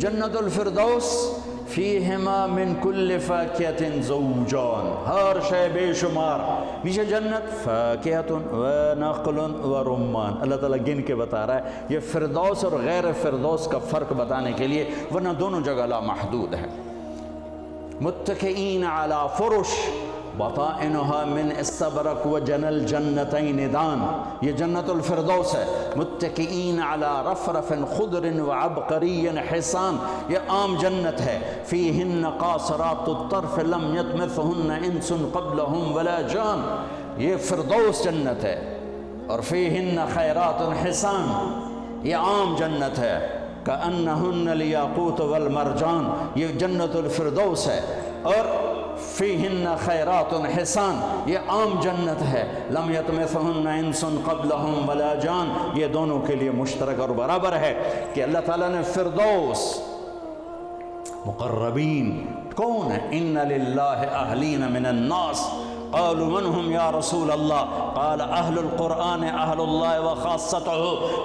جنت الفردوس فیہما من کل فاکہۃ زوجان، ہر شے بے شمار، پیچھے جنت فاکہۃ و نخل و رمان، اللہ تعالیٰ گن کے بتا رہا ہے، یہ فردوس اور غیر فردوس کا فرق بتانے کے لیے، ورنہ دونوں جگہ لامحدود ہے۔ متکئین علی فرش بطائنها من استبرق وجنى الجنتين دان، یہ جنت الفردوس ہے۔ متکئین علی رفرف خضر وعبقری حسان، یہ عام جنت ہے۔ فیہن قاصرات الطرف لم یطمثہن انس قبلہم ولا جان، یہ فردوس جنت ہے۔ اور فیہن خیرات حسان، یہ عام جنت ہے۔ کأنہن الیاقوت والمرجان، یہ جنت الفردوس ہے۔ اور فیہن خیرات حسان، یہ عام جنت ہے۔ لم یطمثہن انس قبلہم ولا جان، یہ دونوں کے لیے مشترک اور برابر ہے کہ اللہ تعالیٰ نے فردوس، مقربین کون ہے؟ ان للہ اہلین من الناس قالوا من ہم یا رسول اللہ؟ قال اہل القرآن اہل اللہ وخاصتہ،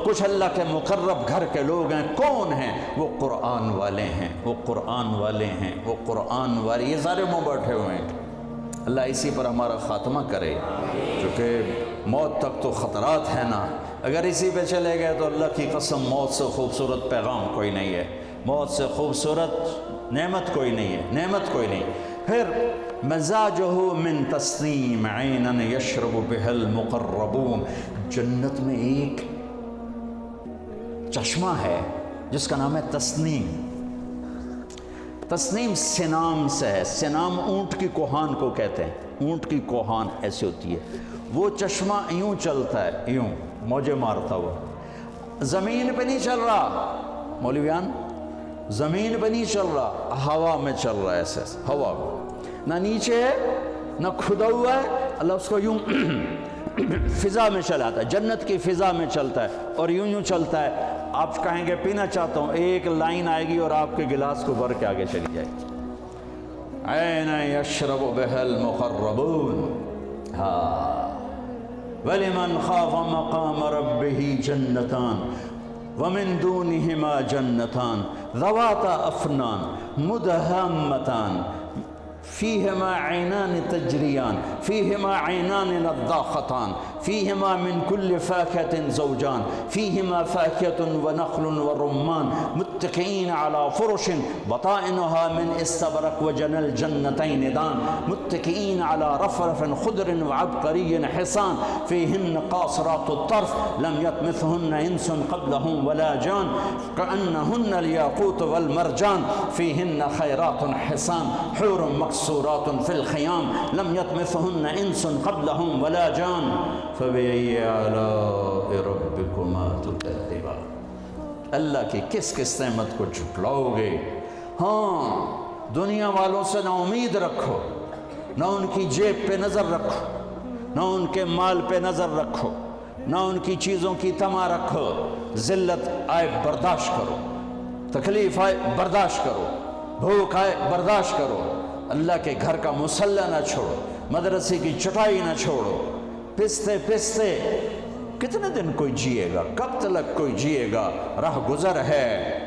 کچھ اللہ کے مقرب گھر کے لوگ ہیں۔ کون ہیں؟ وہ قرآن والے ہیں، وہ قرآن والے ہیں، وہ قرآن والے، یہ سارے منہ بیٹھے ہوئے ہیں۔ اللہ اسی پر ہمارا خاتمہ کرے، کیونکہ موت تک تو خطرات ہیں نا، اگر اسی پہ چلے گئے تو اللہ کی قسم موت سے خوبصورت پیغام کوئی نہیں ہے، موت سے خوبصورت نعمت کوئی نہیں ہے، نعمت کوئی نہیں۔ پھر مزاجہ من تسنیم عینا یشرب بها المقربون، جنت میں ایک چشمہ ہے جس کا نام ہے تسنیم۔ تسنیم سنام سے ہے، سنام اونٹ کی کوہان کو کہتے ہیں، اونٹ کی کوہان ایسی ہوتی ہے۔ وہ چشمہ یوں چلتا ہے، یوں موجے مارتا ہوا، زمین پہ نہیں چل رہا مولویان، زمین پہ نہیں چل رہا، ہوا میں چل رہا ہے، ایسے ہوا، نہ نیچے ہے نہ کھدا ہوا ہے، اللہ اس کو یوں فضا میں چلاتا ہے، جنت کی فضا میں چلتا ہے اور یوں یوں چلتا ہے۔ آپ کہیں گے پینا چاہتا ہوں، ایک لائن آئے گی اور آپ کے گلاس کو بھر کے آگے چلی جائے گی۔ عین یشرب بها المقربون، ہاں، وَلِمَنْ خَافَ مَقَامَ رَبِّهِ جَنَّتَانِ وَمِن دُونِهِمَا جَنَّتَانِ ذَوَاتَا أَفْنَانٍ مُدْهَامَّتَانِ فیہما عینان تجریان فیہما عینان نضاختان فیہما من کل فاکہۃ زوجان فیہما فاکہۃ ونخل ورمان متکئین علی فرش بطائنها من استبرق وجنى الجنتین دان متکئین علی رفرف خضر وعبقری حسان فیہن قاصرات الطرف لم یطمثہن انس قبلہم ولا جان کأنہن الیاقوت والمرجان فیہن خیرات حسان حور مقصورات فی الخیام لم یطمثہن انس قبلہم ولا جان فَبِأَيِّ آلَاءِ رَبِّكُمَا تُكَذِّبَانِ، اللہ کی کس کس نعمت کو جھٹلاؤ گے؟ ہاں، دنیا والوں سے نہ امید رکھو، نہ ان کی جیب پہ نظر رکھو، نہ ان کے مال پہ نظر رکھو، نہ ان کی چیزوں کی طمع رکھو۔ ذلت آئے برداشت کرو، تکلیف آئے برداشت کرو، بھوک آئے برداشت کرو، اللہ کے گھر کا مصلی نہ چھوڑو، مدرسے کی چٹائی نہ چھوڑو۔ پستے پستے کتنے دن کوئی جیے گا، کب تلک کوئی جیے گا، راہ گزر ہے۔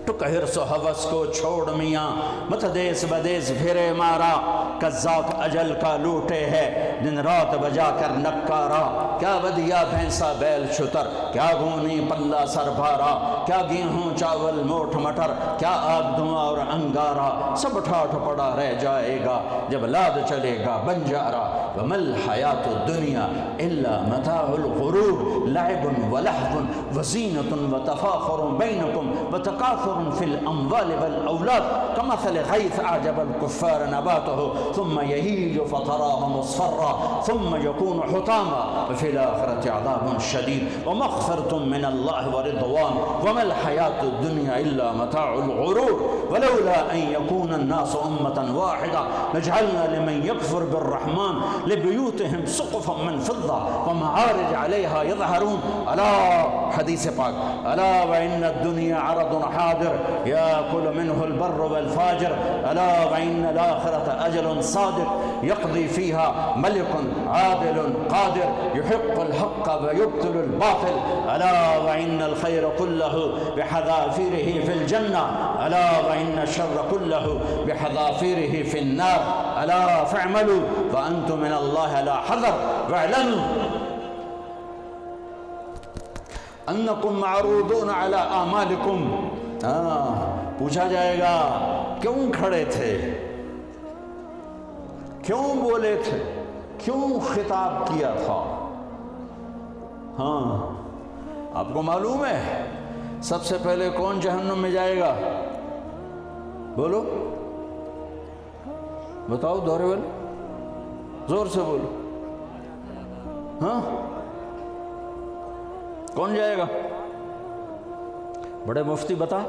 ٹک حرص و حوث کو چھوڑ میاں، مت دیس بدیس پھرے مارا، قذاق اجل کا لوٹے ہے دن رات بجا کر نکارا۔ کیا ودیا بھینسا بیل شتر، کیا گونی پلہ سر بھارا، کیا گیہوں چاول موٹ مٹر، کیا آگ دھواں اور انگارا، سب ٹھاٹھ پڑا رہ جائے گا جب لاد چلے گا بنجارا۔ وَمَا الْحَيَاةُ الدُّنْيَا إِلَّا مَتَاعُ الْغُرُورِ لَعِبٌ وَلَهْوٌ وَزِينَةٌ وَتَفَاخُرٌ بَيْنَكُمْ وَتَكَاثُرٌ فِي الْأَمْوَالِ وَالْأَوْلَادِ كَمَثَلِ غَيْثٍ أَعْجَبَ الْكُفَّارَ نَبَاتُهُ ثُمَّ يَهِيجُ فَتَرَاهُ مُصْفَرًّا ثُمَّ يَكُونُ حُطَامًا وَفِي الْآخِرَةِ عَذَابٌ شَدِيدٌ وَمَغْفِرَةٌ مِّنَ اللَّهِ وَرِضْوَانٌ وَمَا الْحَيَاةُ الدُّنْيَا إِلَّا مَتَاعُ الْغُرُورِ وَلَوْلَا أَن يَكُونَ النَّاسُ أُمَّةً وَاحِدَةً لَجْعَلْنَا لِمَن يَكْفُرُ بِالرَّحْمَنِ لِبُيُوتِهِمْ سُقُفًا مِّن فِضَّةٍ وَمَعَارِجَ عَلَيْهَا يَظْهَرُونَ۔ أَلَا، حدیث پاک، أَلَا وَإِنَّ الدُّنْيَا عَرَضٌ حَاضِرٌ قادر يأكل منه البر والفاجر ألا وإن الآخرة أجل صادق يقضي فيها ملك عادل قادر يحق الحق ويبطل الباطل ألا وإن الخير كله بحذافيره في الجنة ألا وإن الشر كله بحذافيره في النار ألا فاعملوا وأنتم من الله لا حذر واعلموا انکم معروضون علی اعمالکم. پوچھا جائے گا کیوں کھڑے تھے, کیوں بولے تھے, کیوں خطاب کیا تھا. ہاں آپ کو معلوم ہے سب سے پہلے کون جہنم میں جائے گا؟ بولو, بتاؤ دورے والے, زور سے بولو. ہاں کون جائے گا؟ بڑے مفتی بتا.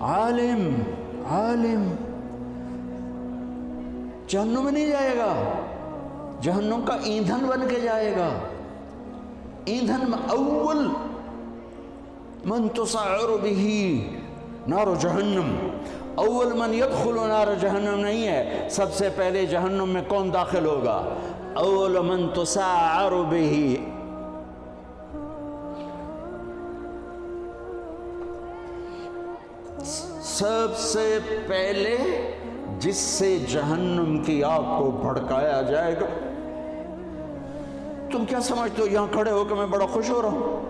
عالم. عالم جہنم میں نہیں جائے گا, جہنم کا ایندھن بن کے جائے گا. ایندھن میں اول من تسعر به نار جہنم, اول من يدخل نار جہنم نہیں ہے, سب سے پہلے جہنم میں کون داخل ہوگا؟ اول من تسعر به, سب سے پہلے جس سے جہنم کی آگ کو بھڑکایا جائے گا. تم کیا سمجھتے ہو یہاں کھڑے ہو کہ میں بڑا خوش ہو رہا ہوں,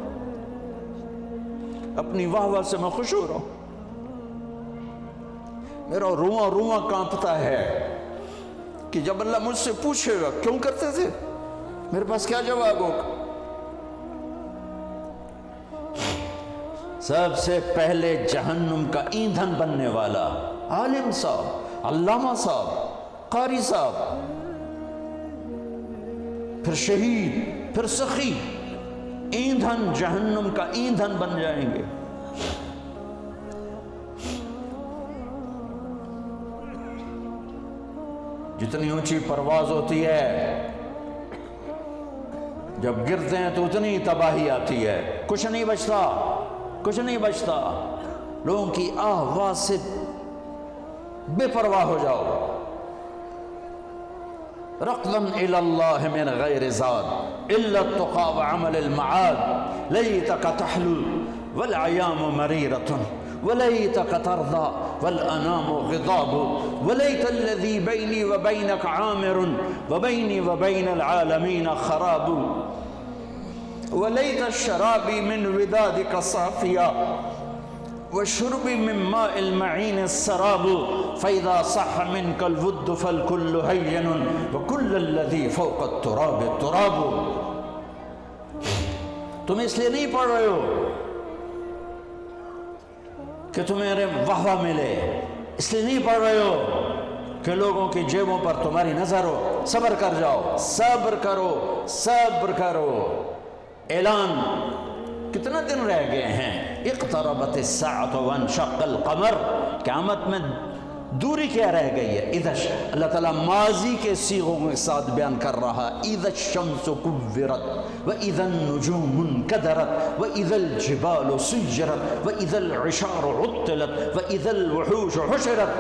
اپنی واہ واہ سے میں خوش ہو رہا ہوں. میرا رواں رواں کانپتا ہے کہ جب اللہ مجھ سے پوچھے گا کیوں کرتے تھے, میرے پاس کیا جواب ہوگا. سب سے پہلے جہنم کا ایندھن بننے والا عالم صاحب, علامہ صاحب, قاری صاحب, پھر شہید, پھر سخی, ایندھن جہنم کا ایندھن بن جائیں گے. جتنی اونچی پرواز ہوتی ہے جب گرتے ہیں تو اتنی تباہی آتی ہے, کچھ نہیں بچتا, کچھ نہیں بچتا. لوگوں کی آواز سے بے پرواہ ہو جاؤ. رقداً الی اللہ من غیر زاد الا التقى وعمل المعاد لیتک تحلو والعیام مریرۃ ولیتک ترضى والانام غضاب ولیت الذی بینی وبینک عامر وبینی وبین العالمین خراب ولیت الشرابی من ودادک صافیا وشربی من ماء المعین السراب فإذا صح منك الود فالكل هين وكل الذي فوق التراب التراب. تم اس لیے نہیں پڑھ رہے ہو کہ تمہیں واہ واہ ملے, اس لیے نہیں پڑھ رہے ہو کہ لوگوں کی جیبوں پر تمہاری نظر ہو. صبر کر جاؤ, صبر کرو, صبر کرو. اعلان کتنا دن رہ گئے ہیں؟ اقتربت الساعة وانشق القمر, قیامت میں دوری کیا رہ گئی ہے؟ اذا اللہ تعالیٰ ماضی کے صیغوں کے ساتھ بیان کر رہا, اذا الشمس كورت واذا النجوم انكدرت واذا الجبال سيرت واذا العشار عطلت واذا الوحوش حشرت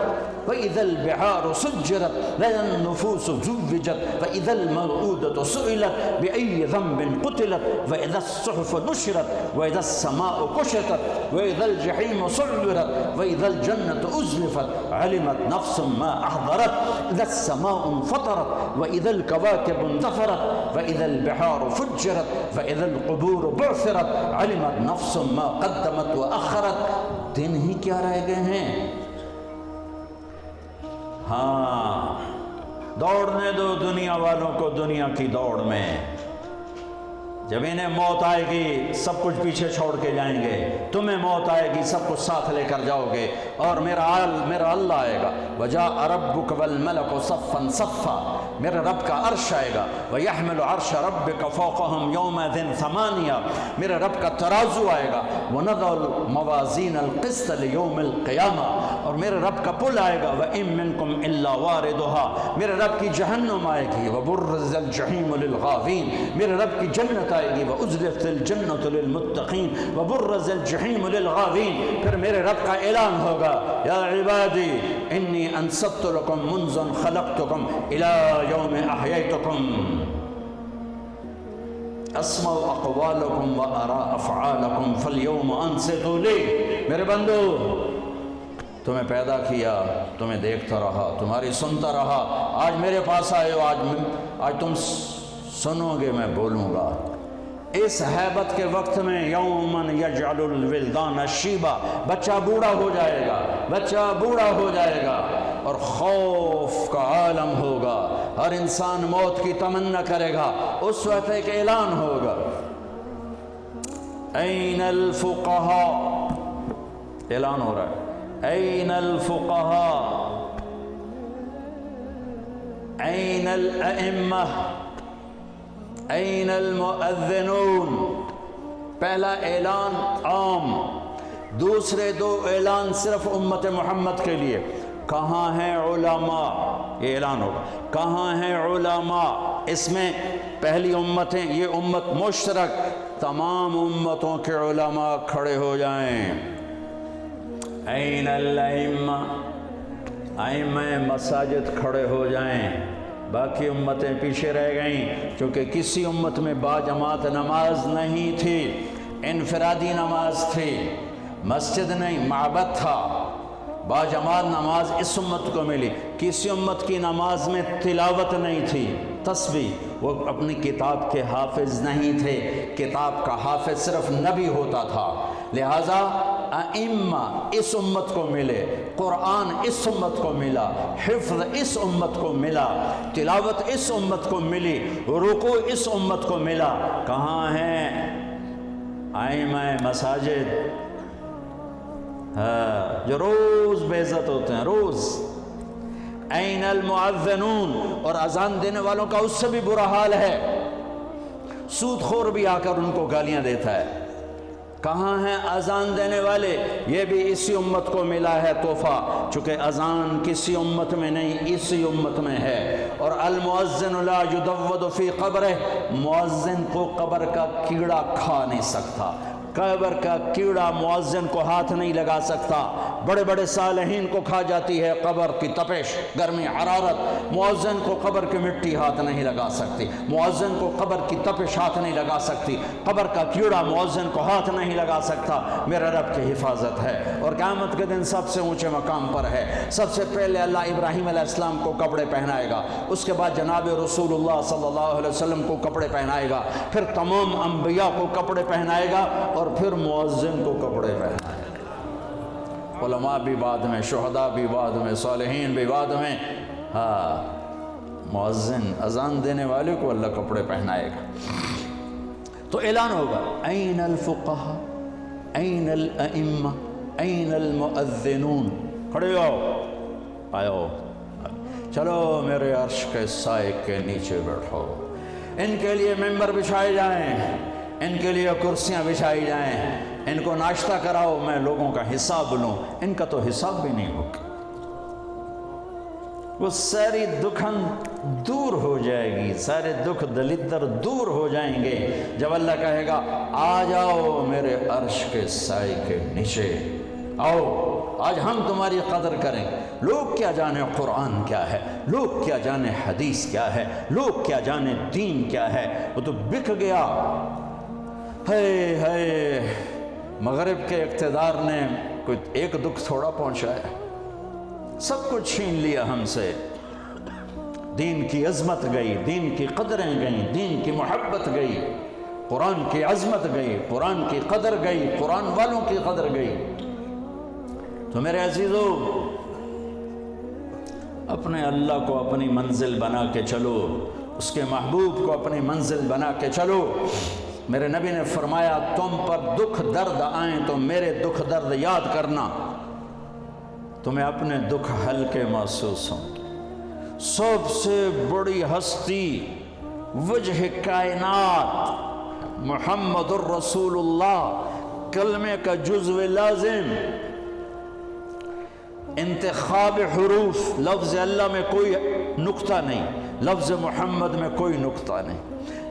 واذا البحار سجرت واذا النفوس زوجت واذا الموءودة سئلت بأي ذنب قتلت واذا الصحف نشرت واذا السماء كشطت واذا الجحيم سعرت واذا الجنة أزلفت علمت نفس ما أحضرت إذا السماء انفطرت وإذا الكواكب انتثرت وإذا البحار فجرت وإذا القبور بعثرت علمت نفس ما قدمت وأخرت. دن ہی کیا رہ گئے ہیں؟ ہاں دوڑنے دو دنیا والوں کو دنیا کی دوڑ میں. جب انہیں موت آئے گی سب کچھ پیچھے چھوڑ کے جائیں گے, تمہیں موت آئے گی سب کچھ ساتھ لے کر جاؤ گے, اور میرا اللہ آئے گا. وَجَاءَ رَبُّكَ وَالْمَلَكُ صَفًّا صَفًّا, میرے رب کا عرش آئے گا. وَيَحْمِلُ عَرْشَ رَبِّكَ فَوْقَهُمْ يَوْمَئِذٍ ثَمَانِيَةٌ, میرے رب کا ترازو آئے گا. وَنَضَعُ الْمَوَازِينَ الْقِسْطَ لِيَوْمِ الْقِيَامَةِ, اور میرے رب کا پل آئے گا، وَإِن مِّنكُمْ إِلَّا وَارِدُهَا، میرے رب کی جہنم آئے گی، وَبُرِّزَ الْجَحِيمُ لِلْغَاوِينَ، میرے رب کی جنت آئے گی، وَأُزْلِفَتِ الْجَنَّةُ لِلْمُتَّقِينَ وَبُرِّزَ الْجَحِيمُ لِلْغَاوِينَ، پھر میرے رب کا اعلان ہوگا، یا عبادی انی انصبت لکم منذ خلقتکم الی یوم احییتکم اسمع اقوالکم و ارا افعالکم فالیوم انصتوا لی، میرے بندو تمہیں پیدا کیا، تمہیں دیکھتا رہا، تمہاری سنتا رہا، آج میرے پاس آئے ہو، آج تم سنو گے، میں بولوں گا۔ اس حیبت کے وقت میں یومن یجعل الولدان شیبا، بچہ بوڑھا ہو جائے گا، بچہ بوڑھا ہو جائے گا اور خوف کا عالم ہوگا، ہر انسان موت کی تمنا کرے گا، اس وقت ایک اعلان ہوگا، این الفقہاء، اعلان ہو رہا ہے، این الفقہاء این الائمہ این المؤذنون، پہلا اعلان عام، دوسرے دو اعلان صرف امت محمد کے لیے، کہاں ہیں علماء، یہ اعلان ہوگا، کہاں ہیں علماء، اس میں پہلی امتیں، یہ امت مشترک، تمام امتوں کے علماء کھڑے ہو جائیں، این الائمہ، ائمہ مساجد کھڑے ہو جائیں، باقی امتیں پیچھے رہ گئیں، چونکہ کسی امت میں باجماعت نماز نہیں تھی، انفرادی نماز تھی، مسجد نہیں، معبد تھا، باجماعت نماز اس امت کو ملی، کسی امت کی نماز میں تلاوت نہیں تھی، تسبیح، وہ اپنی کتاب کے حافظ نہیں تھے، کتاب کا حافظ صرف نبی ہوتا تھا، لہٰذا ائمہ اس امت کو ملے، قرآن اس امت کو ملا، حفظ اس امت کو ملا، تلاوت اس امت کو ملی، رکوع اس امت کو ملا، کہاں ہیں ائمہ مساجد، جو روز بے عزت ہوتے ہیں، روز، این المؤذنون، اور اذان دینے والوں کا اس سے بھی برا حال ہے، سود خور بھی آ کر ان کو گالیاں دیتا ہے، کہاں ہیں اذان دینے والے، یہ بھی اسی امت کو ملا ہے تحفہ، چونکہ اذان کسی امت میں نہیں اسی امت میں ہے، اور المؤذن لا یدود فی قبرہ، مؤذن کو قبر کا کیڑا کھا نہیں سکتا، قبر کا کیڑا مؤذن کو ہاتھ نہیں لگا سکتا، بڑے بڑے صالحین کو کھا جاتی ہے قبر کی تپش، گرمی، حرارت، مؤذن کو قبر کی مٹی ہاتھ نہیں لگا سکتی، مؤذن کو قبر کی تپش ہاتھ نہیں لگا سکتی، قبر کا کیڑا مؤذن کو ہاتھ نہیں لگا سکتا، میرے رب کی حفاظت ہے، اور قیامت کے دن سب سے اونچے مقام پر ہے، سب سے پہلے اللہ ابراہیم علیہ السلام کو کپڑے پہنائے گا، اس کے بعد جناب رسول اللہ صلی اللہ علیہ وسلم کو کپڑے پہنائے گا، پھر تمام انبیاء کو کپڑے پہنائے گا، اور پھر مؤذن کو کپڑے پہنائے گا، علماء بھی بعد میں، شہداء بھی بعد میں، صالحین بھی بعد میں، ہاں مؤذن اذان دینے والے کو اللہ کپڑے پہنائے گا، تو اعلان ہوگا، این الفقہاء این الائمہ این المؤذنون، کھڑے آؤ، چلو میرے عرش کے سائے کے نیچے بیٹھو، ان کے لیے ممبر بچھائے جائیں، ان کے لیے کرسیاں بچھائی جائیں، ان کو ناشتہ کراؤ، میں لوگوں کا حساب لوں، ان کا تو حساب بھی نہیں ہوگا، وہ ساری دکھن دور ہو جائے گی، سارے دکھ دلدر دور ہو جائیں گے، جب اللہ کہے گا آ جاؤ میرے عرش کے سائے کے نیچے، آؤ آج ہم تمہاری قدر کریں، لوگ کیا جانے قرآن کیا ہے، لوگ کیا جانے حدیث کیا ہے، لوگ کیا جانے دین کیا ہے، وہ تو بک گیا، ہے مغرب کے اقتدار نے کوئی ایک دکھ تھوڑا پہنچایا، سب کچھ چھین لیا ہم سے، دین کی عظمت گئی، دین کی قدریں گئیں، دین کی محبت گئی، قرآن کی عظمت گئی، قرآن کی قدر گئی، قرآن والوں کی قدر گئی، تو میرے عزیزو اپنے اللہ کو اپنی منزل بنا کے چلو، اس کے محبوب کو اپنی منزل بنا کے چلو، میرے نبی نے فرمایا تم پر دکھ درد آئیں تو میرے دکھ درد یاد کرنا، تمہیں اپنے دکھ ہلکے محسوس ہوں، سب سے بڑی ہستی وجہ کائنات محمد الرسول اللہ، کلمے کا جزو لازم، انتخاب حروف، لفظ اللہ میں کوئی نقطہ نہیں، لفظ محمد میں کوئی نقطہ نہیں،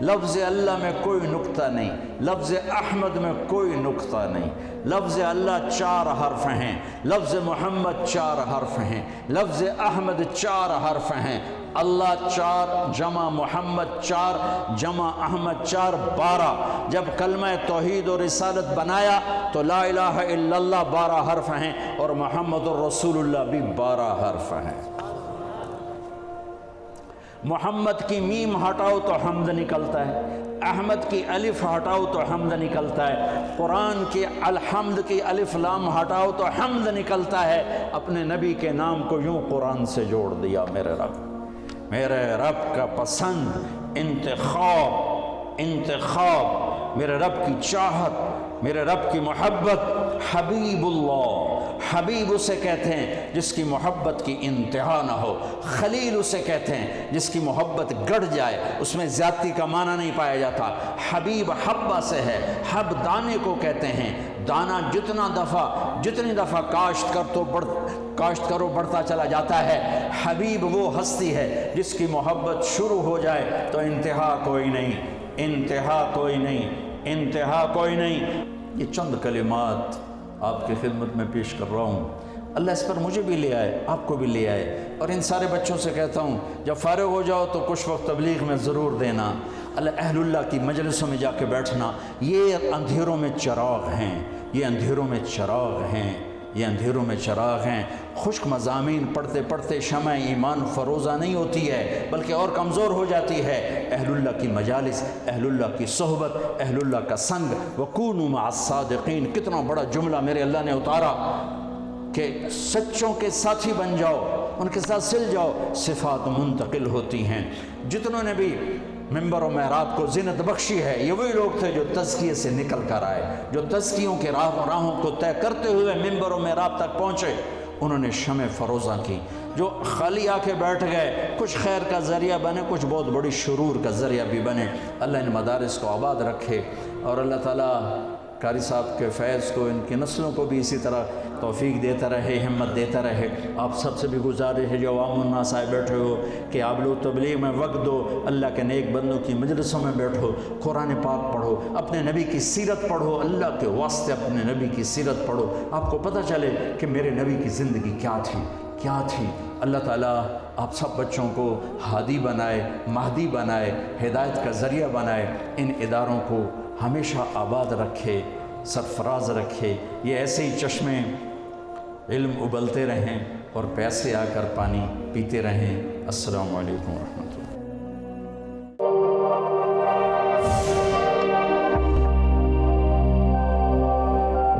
لفظ اللہ میں کوئی نقطہ نہیں، لفظ احمد میں کوئی نقطہ نہیں، لفظ اللہ 4 حرف ہیں، لفظ محمد 4 حرف ہیں، لفظ احمد 4 حرف ہیں، اللہ 4 جمع محمد 4 جمع احمد 4 12۔ جب کلمہ توحید و رسالت بنایا تو لا الہ الا اللہ 12 حرف ہیں اور محمد الرسول اللہ بھی 12 حرف ہیں۔ محمد کی میم ہٹاؤ تو حمد نکلتا ہے، احمد کی الف ہٹاؤ تو حمد نکلتا ہے، قرآن کی الحمد کی الف لام ہٹاؤ تو حمد نکلتا ہے۔ اپنے نبی کے نام کو یوں قرآن سے جوڑ دیا، میرے رب کا پسند، انتخاب، میرے رب کی چاہت، میرے رب کی محبت، حبیب اللہ۔ حبیب اسے کہتے ہیں جس کی محبت کی انتہا نہ ہو، خلیل اسے کہتے ہیں جس کی محبت گڑ جائے، اس میں زیادتی کا معنی نہیں پایا جاتا۔ حبیب حبہ سے ہے، حب دانے کو کہتے ہیں، دانہ جتنی دفعہ کاشت کرو بڑھتا چلا جاتا ہے۔ حبیب وہ ہستی ہے جس کی محبت شروع ہو جائے تو انتہا کوئی نہیں۔ یہ چند کلمات آپ کی خدمت میں پیش کر رہا ہوں، اللہ اس پر مجھے بھی لے آئے، آپ کو بھی لے آئے، اور ان سارے بچوں سے کہتا ہوں جب فارغ ہو جاؤ تو کچھ وقت تبلیغ میں ضرور دینا، اہل اللہ کی مجلسوں میں جا کے بیٹھنا۔ یہ اندھیروں میں چراغ ہیں، یہ اندھیروں میں چراغ ہیں۔ خشک مضامین پڑھتے پڑھتے شمع ایمان فروزہ نہیں ہوتی ہے بلکہ اور کمزور ہو جاتی ہے۔ اہل اللہ کی مجالس، اہل اللہ کی صحبت، اہل اللہ کا سنگ، وَكُونُوا مَعَ الصَّادِقِينَ، کتنا بڑا جملہ میرے اللہ نے اتارا کہ سچوں کے ساتھی بن جاؤ، ان کے ساتھ سل جاؤ۔ صفات منتقل ہوتی ہیں۔ جتنوں نے بھی منبر و محراب کو زینت بخشی ہے یہ وہی لوگ تھے جو تزکیے سے نکل کر آئے، جو تزکیوں کے راہوں کو طے کرتے ہوئے منبر و محراب تک پہنچے۔ انہوں نے شمع فروزہ کی، جو خالی آ کے بیٹھ گئے، کچھ خیر کا ذریعہ بنے، کچھ بہت بڑی شرور کا ذریعہ بھی بنے۔ اللہ ان مدارس کو آباد رکھے، اور اللہ تعالیٰ قاری صاحب کے فیض کو، ان کی نسلوں کو بھی اسی طرح توفیق دیتا رہے، ہمت دیتا رہے۔ آپ سب سے بھی گزارش ہے جو عوام الناس آئے بیٹھے ہو کہ آپ لوگ تبلیغ میں وقت دو، اللہ کے نیک بندوں کی مجلسوں میں بیٹھو، قرآن پاک پڑھو، اپنے نبی کی سیرت پڑھو، اللہ کے واسطے اپنے نبی کی سیرت پڑھو، آپ کو پتہ چلے کہ میرے نبی کی زندگی کیا تھی۔ اللہ تعالیٰ آپ سب بچوں کو ہادی بنائے، مہدی بنائے، ہدایت کا ذریعہ بنائے، ان اداروں کو ہمیشہ آباد رکھے، سرفراز رکھے، یہ ایسے ہی چشمے علم ابلتے رہیں اور پیاسے آ کر پانی پیتے رہیں۔ السلام علیکم ورحمۃ اللہ۔